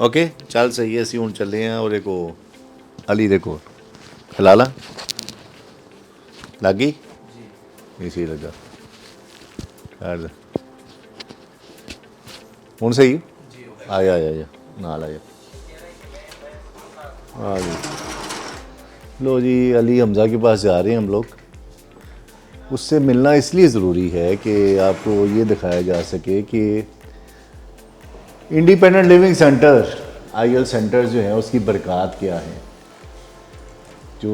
Okay चल सही है ਅਸੀਂ ਹੁਣ ਚੱਲੇ हैं और एक अली देखो खिलाला लगी इसी लगा ठहर हूँ सही आया आया आया नाल आया हाँ जी लो जी अली हमज़ा के पास जा रहे हैं हम लोग। उससे मिलना इसलिए ज़रूरी है कि आपको ये दिखाया जा सके कि independent living centre IL centre जो है उसकी बरक़ात क्या है। जो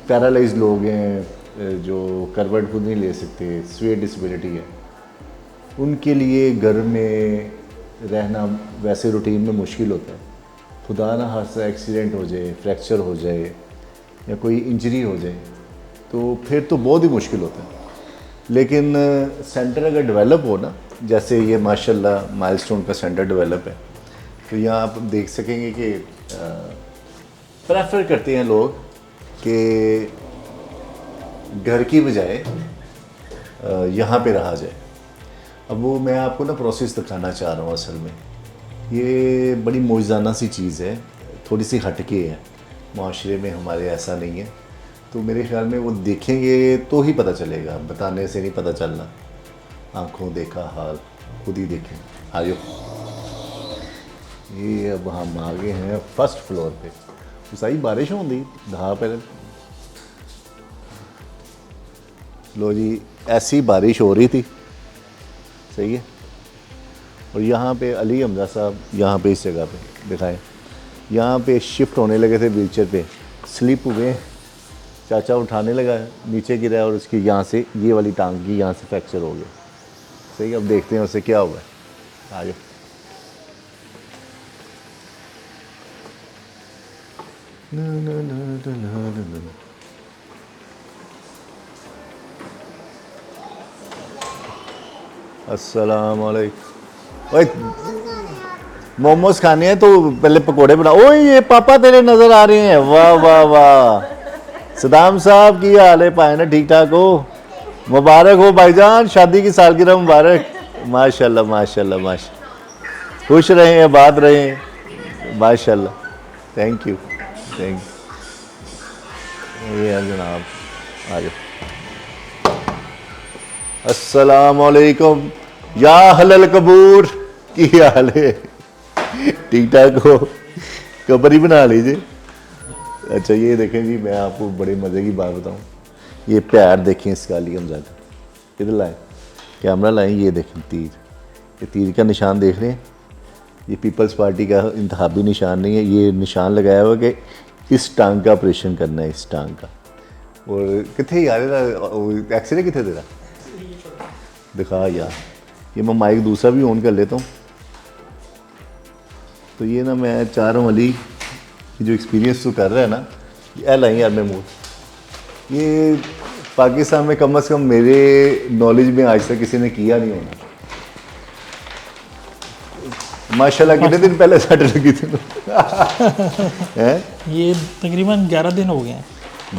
पैरालाइज लोग हैं, जो करवट खुद नहीं ले सकते, स्वेयर डिसेबिलिटी है, उनके लिए घर में रहना वैसे रूटीन में मुश्किल होता है। खुदा ना हादसा एक्सीडेंट हो जाए, फ्रैक्चर हो जाए या कोई इंजरी हो जाए तो फिर तो बहुत ही मुश्किल होता है। लेकिन सेंटर अगर डेवलप हो ना, जैसे ये माशाल्लाह माइलस्टोन का सेंटर डेवलप है, तो यहाँ आप देख सकेंगे कि प्रेफर करते हैं लोग कि घर की बजाय यहाँ पे रहा जाए। अब वो मैं आपको ना प्रोसेस दिखाना चाह रहा हूँ। असल में ये बड़ी मौजूदाना सी चीज़ है, थोड़ी सी हटके है, माशरे में हमारे ऐसा नहीं है। तो मेरे ख्याल में वो देखेंगे तो ही पता चलेगा, बताने से नहीं पता चलना। आँखों देखा हाल खुद ही देखें। आ जाओ। ये अब हम आ गए हैं फर्स्ट फ्लोर पे। सही बारिश होंगी दहा पहले। लो जी ऐसी बारिश हो रही थी, सही है। और यहाँ पे अली हमज़ा साहब यहाँ पे इस जगह पे दिखाएं, यहाँ पे शिफ्ट होने लगे थे व्हीलचेयर पे, स्लिप हुए, चाचा उठाने लगा, नीचे गिरा और उसकी यहाँ से ये वाली टांग की यहाँ से फ्रैक्चर हो गया। सही है, अब देखते हैं उससे क्या हुआ है। आ जाओ। अस्सलाम वालेकुम। ओए मोमोज खाने हैं तो पहले पकोड़े बनाओ। ओए ये पापा तेरे नज़र आ रहे हैं, वाह वाह वाह। सदाम साहब की हाल है, पाए ना ठीक ठाक हो? मुबारक हो भाईजान, शादी की सालगिरह मुबारक। माशाल्लाह माशाल्लाह माशाल्लाह, खुश रहें, आबाद रहें, माशाल्लाह। Thank you thank you. ये है जनाब, आ जाओ। अस्सलाम वालेकुम या हलल कबूर, की हाल है? ठीक ठाक हो? कबर ही बना लीजिए। अच्छा ये देखें जी, मैं आपको बड़े मज़े की बात बताऊं। ये पैर देखें इसका अली हमज़ा का, इधर लाएं, कैमरा लाएं, ये देखें तीर, ये तीर का निशान देख रहे हैं। ये पीपल्स पार्टी का इंतखाबी निशान नहीं है, ये निशान लगाया हुआ कि इस टांग का ऑपरेशन करना है, इस टांग का। और कितने यार एक्सरे कितने दे रहा दिखा यार। ये मैं माइक दूसरा भी ऑन कर लेता हूँ। तो ये ना मैं चाह रहा हूँ अली जो एक्सपीरियंस तो कर रहा है ना, ये लाई यार महमूद, ये पाकिस्तान में कम से कम मेरे नॉलेज में आज तक किसी ने किया नहीं होना। माशाल्लाह कितने दिन पहले सट लगी थी? ये तकरीबन 11 दिन हो गए हैं।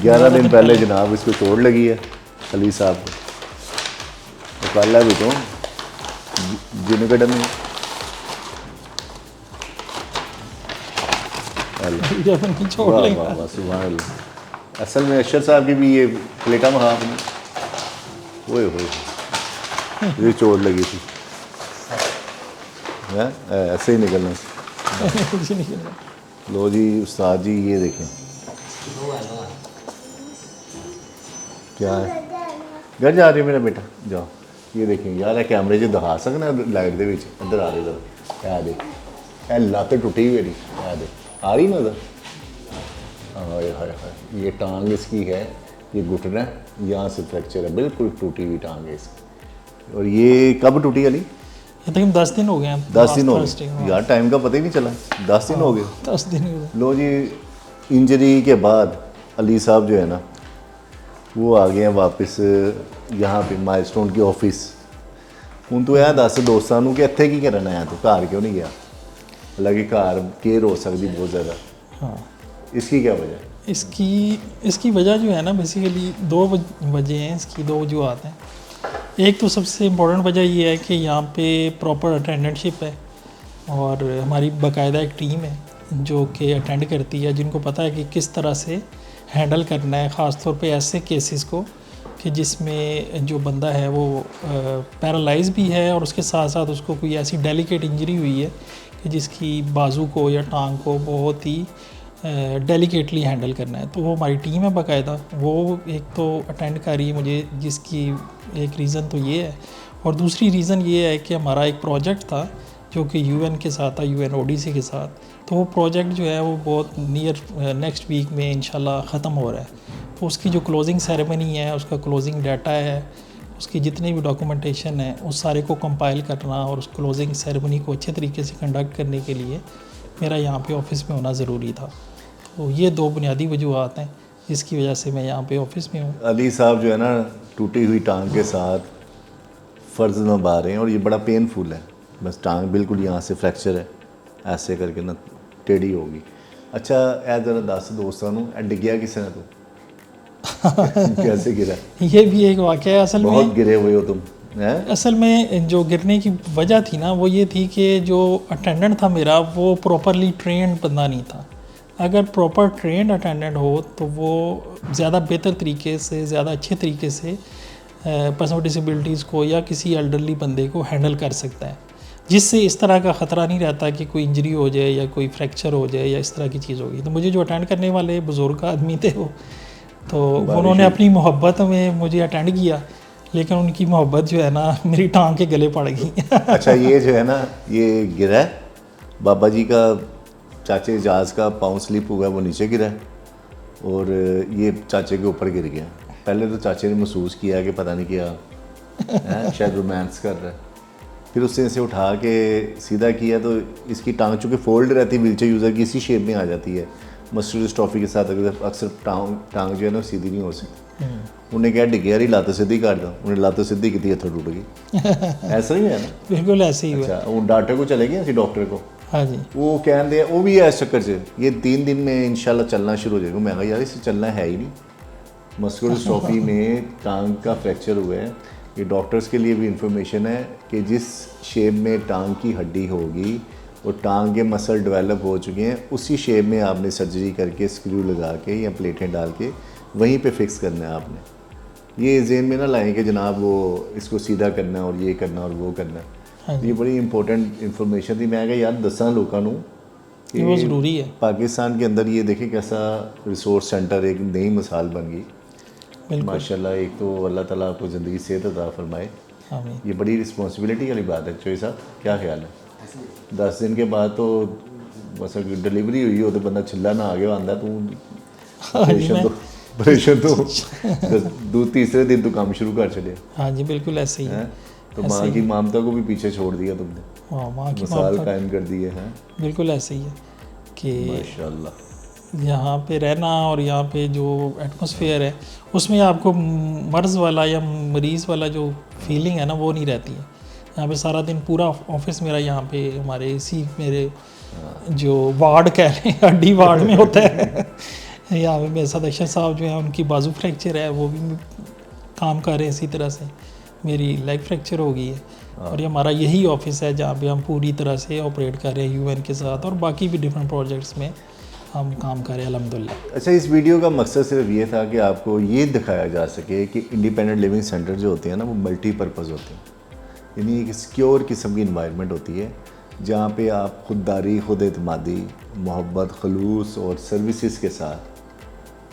11 दिन पहले जनाब इसको चोट लगी है अली साहब को। तो कल भी तो जिन कटन असल में अशर साहब की भी ये प्लेटा में हाथ में वो ये चोट लगी थी। ऐसे ही निकलना। लो जी उस्ताद जी ये देखें क्या है। घर जा रही है मेरा बेटा, जाओ। ये देखें यार, कैमरे च दिखा सकना लाइट दे विच, इधर आ रही इधर, ऐ देख, ऐ लत्त टुटी हुई, ऐ देख आ रही नज़र। हाय हाय हाय, ये टांग इसकी है, ये घुटना यहाँ से फ्रैक्चर है, बिल्कुल टूटी हुई टांग है इसकी। और ये कब टूटी अली? ये तकरीबन 10 दिन हो गए हैं। 10 दिन हो गए यार, टाइम का पता ही नहीं चला। 10 दिन हो गए। 10 दिन हो गए। लो जी इंजरी के बाद अली साहब जो है ना वो आ गए हैं वापस यहाँ पे माइलस्टोन की ऑफिस। हूँ तो यह दस दोस्तों कि इत्थे की करना आया, तो घर क्यों नहीं गया? हालांकि घर केयर हो सकती बहुत ज़्यादा। हाँ, इसकी क्या वजह? इसकी वजह जो है ना, बेसिकली 2 वजह हैं इसकी, 2 वजूहत हैं। एक तो सबसे इम्पोर्टेंट वजह ये है कि यहाँ पे प्रॉपर अटेंडेंटशिप है। और हमारी बाकायदा एक टीम है जो कि अटेंड करती है, जिनको पता है कि किस तरह से हैंडल करना है, ख़ास तौर पे ऐसे केसेस को कि जिसमें जो बंदा है वो पैरालाइज भी है और उसके साथ साथ उसको कोई ऐसी डेलिकेट इंजरी हुई है कि जिसकी बाजू को या टांग को बहुत ही डेलिकेटली हैंडल करना है। तो वो हमारी टीम है बाकायदा, वो एक तो अटेंड कर रही है मुझे, जिसकी एक रीज़न तो ये है। और दूसरी रीज़न ये है कि हमारा एक प्रोजेक्ट था जो कि यूएन के साथ था, UNODC के साथ। तो वो प्रोजेक्ट जो है वो बहुत नियर नेक्स्ट वीक में इंशाल्लाह ख़त्म हो रहा है। तो उसकी जो क्लोजिंग सेरेमनी है, उसका क्लोजिंग डाटा है, उसकी जितनी भी डॉक्यूमेंटेशन है, उस सारे को कंपाइल करना और उस क्लोजिंग सेरेमनी को अच्छे तरीके से कंडक्ट करने के लिए मेरा यहाँ पे ऑफ़िस में होना ज़रूरी था। तो ये दो बुनियादी वजूहत हैं जिसकी वजह से मैं यहाँ पे ऑफ़िस में हूँ। अली साहब जो है ना टूटी हुई टांग के साथ फ़र्ज निभा रहे हैं और ये बड़ा पेनफुल है। बस टांग बिल्कुल यहाँ से फ्रैक्चर है, ऐसे करके ना टेढ़ी होगी। अच्छा ऐ जरा दस दोस्तों डिग्गिया किसी ने तू कैसे गिरा? ये भी एक वाक़या है असल बहुत में। गिरे हुए हो तुम हैं? असल में जो गिरने की वजह थी ना वो ये थी कि जो अटेंडेंट था मेरा वो प्रॉपरली ट्रेंड बंदा नहीं था। अगर प्रॉपर ट्रेंड अटेंडेंट हो तो वो ज़्यादा बेहतर तरीके से, ज़्यादा अच्छे तरीके से पर्सन डिसेबिलिटीज़ को या किसी एल्डरली बंदे को हैंडल कर सकता है, जिससे इस तरह का ख़तरा नहीं रहता कि कोई इंजरी हो जाए या कोई फ्रैक्चर हो जाए या इस तरह की चीज़ होगी। तो मुझे जो अटेंड करने वाले बुज़ुर्ग आदमी थे वो, तो उन्होंने अपनी मोहब्बत में मुझे अटेंड किया, लेकिन उनकी मोहब्बत जो है ना मेरी टांग के गले पड़ गई। अच्छा ये जो है ना ये गिरा है, बाबा जी का चाचे एजाज का पाँव स्लिप हुआ वो नीचे गिरा है और ये चाचे के ऊपर गिर गया। पहले तो चाचे ने महसूस किया कि पता नहीं क्या है, शायद रोमांस कर रहा है। फिर उसने इसे उठा के सीधा किया तो इसकी टांग चूँकि फोल्ड रहती है व्हीलचेयर यूज़र की, इसी शेप में आ जाती है। मस्टर्ड डिस्ट्रॉफी के साथ अक्सर टांग जो है ना सीधी नहीं हो सकती। उन्हें क्या डिगे यार लात सीधी कर दो, उन्हें लात सीधी की हथों टूट गई। ऐसा ही है ना? बिल्कुल ऐसे ही हुआ। अच्छा वो डॉक्टर को चले गए असं डॉक्टर को? हाँ जी। वो कहते हैं वो भी है इस चक्कर से ये 3 दिन में इंशाल्लाह चलना शुरू हो जाएगा। मैं कहा यार इससे चलना है ही नहीं, मस्कुलर डिस्ट्रॉफी में टांग का फ्रैक्चर हुआ है। ये डॉक्टर्स के लिए भी इंफॉर्मेशन है कि जिस शेप में टांग की हड्डी होगी और टांग के मसल डेवलप हो चुके हैं, उसी शेप में आपने सर्जरी करके स्क्रू लगा के या प्लेटें डाल के वहीं पे फिक्स करना है आपने। ये जेन में ना लाएं कि जनाब वो इसको सीधा करना है और ये करना और वो करना है। हाँ ये बड़ी इंपॉर्टेंट इन्फॉर्मेशन थी। मैं कहा यार दसा लोगों ये वो ज़रूरी है। पाकिस्तान के अंदर ये देखें कैसा रिसोर्स सेंटर एक नई मिसाल बन गई माशाल्लाह। एक तो अल्लाह ताला आपको ज़िंदगी सेहत अता फरमाए। आमीन। ये बड़ी रिस्पॉन्सिबिलिटी वाली बात है। चोई साहब क्या ख्याल है? 10 दिन के बाद तो बस डिलीवरी हुई हो तो बंदा चिल्ला ना आ गया आंदा तू ऑपरेशन तो तीसरे दिन तो काम शुरू कर चले। हाँ जी बिल्कुल ऐसे ही है। तो माँ की ममता को भी पीछे छोड़ दिया तुमने, माँ की मिसाल कायम कर दी है। बिल्कुल ऐसे ही है कि माशाल्लाह यहाँ पे रहना और यहाँ पे जो एटमॉस्फेयर है उसमें आपको मर्ज़ वाला या मरीज़ वाला जो फीलिंग है ना वो नहीं रहती है। यहाँ पे सारा दिन पूरा ऑफिस मेरा यहाँ पे हमारे इसी मेरे जो वार्ड कह रहे हैं हड्डी वार्ड में होता है। यहाँ पे मेरे साथ अक्षर साहब जो है उनकी बाजू फ्रैक्चर है, वो भी काम कर रहे हैं इसी तरह से। मेरी लेग फ्रैक्चर हो गई है और ये हमारा यही ऑफिस है जहाँ पे हम पूरी तरह से ऑपरेट कर रहे हैं यूएन के साथ और बाकी भी डिफरेंट प्रोजेक्ट्स में हम काम कर रहे हैं अल्हम्दुलिल्लाह। अच्छा इस वीडियो का मकसद सिर्फ ये था कि आपको ये दिखाया जा सके कि इंडिपेंडेंट लिविंग सेंटर जो होते हैं ना वो मल्टीपर्पज़ होते हैं। यानी एक सिक्योर किस्म की इन्वायरमेंट होती है जहाँ पे आप खुददारी, खुद एतमादी, मोहब्बत, खलूस और सर्विसेज के साथ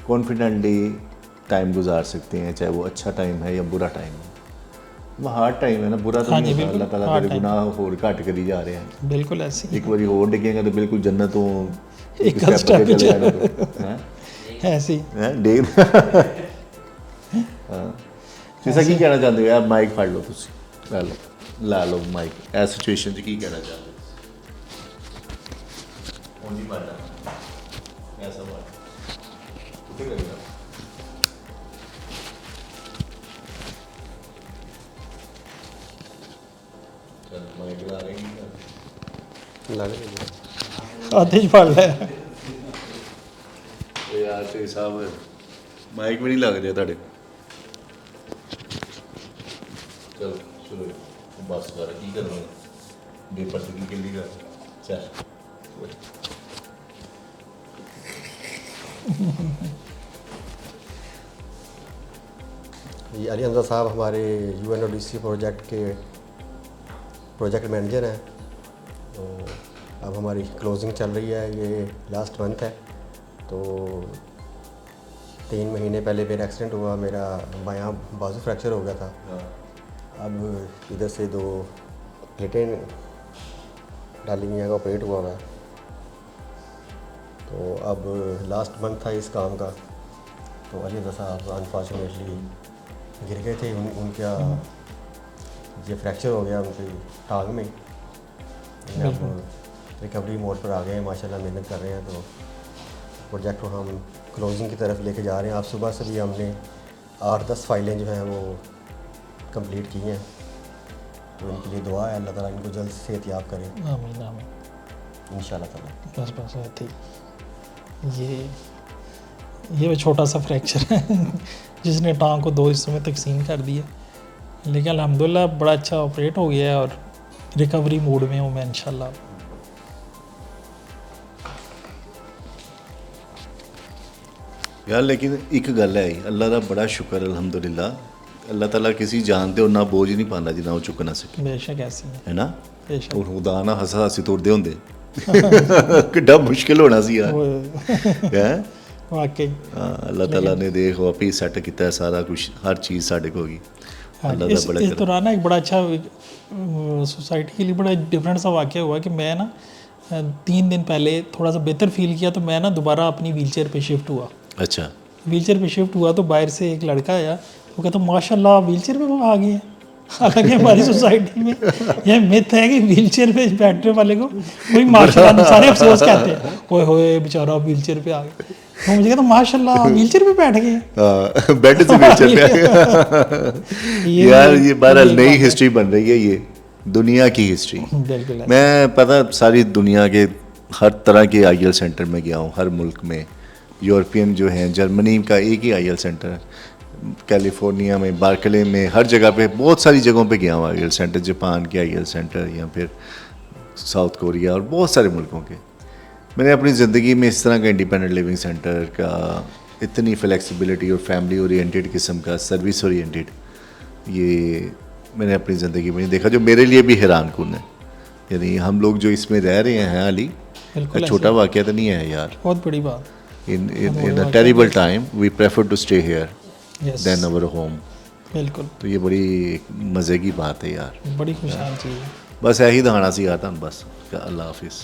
कॉन्फिडेंटली टाइम गुजार सकते हैं, चाहे वो अच्छा टाइम है या बुरा टाइम है। वो हार्ड टाइम है ना, बुरा तो नहीं होता। अल्लाह ताला तेरे गुनाह होर घट करी जा रहे हैं। बिल्कुल ऐसे एक बारी होर डिगेगा तो बिल्कुल जन्नतों एक स्टेप पे चले जाना ऐसे हैं डेग। जैसा की कहना चाहते हो यार माइक फाड़ लो तुसी ला लो माइक ए सिचुएशन की कहना चाहते हो? ओंजी पाड़ा ऐसा बात कितने लगेगा? चल माइक ला रहे आतिश पड़ रहा है यार से साहब माइक भी नहीं लग रहा ਤੁਹਾਡੇ। चलो शुरू बस कर की करना बेपर से की कर चल ये अली हमजा साहब हमारे UNODC प्रोजेक्ट के प्रोजेक्ट मैनेजर हैं। तो अब हमारी क्लोजिंग चल रही है, ये लास्ट मंथ है। तो 3 महीने पहले मेरा एक्सीडेंट हुआ, मेरा बायां बाजू फ्रैक्चर हो गया था। अब इधर से 2 प्लेटें डाली हुई हैं, ऑपरेट हुआ हुआ है। तो अब लास्ट मंथ था इस काम का। तो अली हमजा साहब अनफॉर्चुनेटली गिर गए थे, उनका ये फ्रैक्चर हो गया उनकी टांग में। अब रिकवरी मोड पर आ गए हैं, माशाल्लाह मेहनत कर रहे हैं। तो प्रोजेक्ट को हम क्लोजिंग की तरफ लेके जा रहे हैं। आज सुबह से भी हमने 8-10 फाइलें जो हैं वो कंप्लीट की हैं। तो इनके लिए दुआ है, अल्लाह ताला इनको जल्द सेहतयाब करें आमीन आमीन। इंशाल्लाह ताला। बस बस ऐसे ही। ये वो छोटा सा फ्रैक्चर है जिसने टांग को 2 हिस्सों में तकसीम कर दिया, लेकिन अल्हम्दुलिल्लाह बड़ा अच्छा ऑपरेट हो गया है और रिकवरी मोड में हूँ मैं इंशाल्लाह। यार लेकिन एक गल है, अल्लाह का बड़ा शुक्र अल्हम्दुलिल्लाह, अल्लाह ताला किसी जान ते उन्ना बोझ नहीं पांदा जिन्ना वो चुक ना सके, बेशक ऐसी है ना। बेशक और खुदा ना हंसा हंसी तुरदे होंदे किड्डा मुश्किल होना सी यार, हैं। वाकई अल्लाह ताला ने देखो आप ही सेट किया है सारा कुछ, हर चीज़ साढ़े को होगी। अल्लाह का बड़ा इस करम। दौरान ना एक बड़ा अच्छा सोसाइटी के लिए बड़ा डिफरेंट सा वाक़या हुआ कि मैं ना 3 दिन पहले थोड़ा सा बेहतर फील किया, तो मैं ना दोबारा अपनी व्हीलचेयर पे शिफ्ट हुआ। अच्छा, व्हीलचेयर पे शिफ्ट हुआ तो बाहर से एक लड़का आया, वो कहता माशाल्लाह व्हीलचेयर पे वो आ गए हैं। हालांकि हमारी सोसाइटी में यह मिथ है कि व्हीलचेयर पे बैठने वाले को कोई माशाल्लाह नहीं, सारे अफसोस कहते हैं ओए होए बेचारा व्हीलचेयर पे आ गया। तो मुझे कहता माशाल्लाह व्हीलचेयर पे बैठ गए। बेड से व्हीलचेयर पे यार ये बहरहाल नई हिस्ट्री बन रही है, ये दुनिया की हिस्ट्री। बिल्कुल मैं पता सारी दुनिया के हर तरह के IEL सेंटर में गया हूँ, हर मुल्क में। यूरोपियन जो हैं, जर्मनी का एक ही IEL सेंटर है, कैलिफोर्निया में, बार्कले में, हर जगह पे, बहुत सारी जगहों पे गया हूँ IEL सेंटर, जापान के IEL सेंटर या फिर साउथ कोरिया और बहुत सारे मुल्कों के। मैंने अपनी ज़िंदगी में इस तरह का इंडिपेंडेंट लिविंग सेंटर का, इतनी फ्लेक्सिबिलिटी और फैमिली ओरिएंटेड किस्म का, सर्विस ओरिएंटेड, ये मैंने अपनी ज़िंदगी में नहीं देखा, जो मेरे लिए भी हैरान कुन है। यानी हम लोग जो इसमें रह रहे हैं अली, बिल्कुल छोटा वाक़या तो नहीं है यार। बहुत बड़ी बात। in a terrible time we prefer to stay here Yes. than our home। बिल्कुल तो ये बड़ी मज़े की बात है यार। बड़ी खुशहाल चीज़ है। बस यही दहाना सी आता बस। अल्लाह हाफिज़।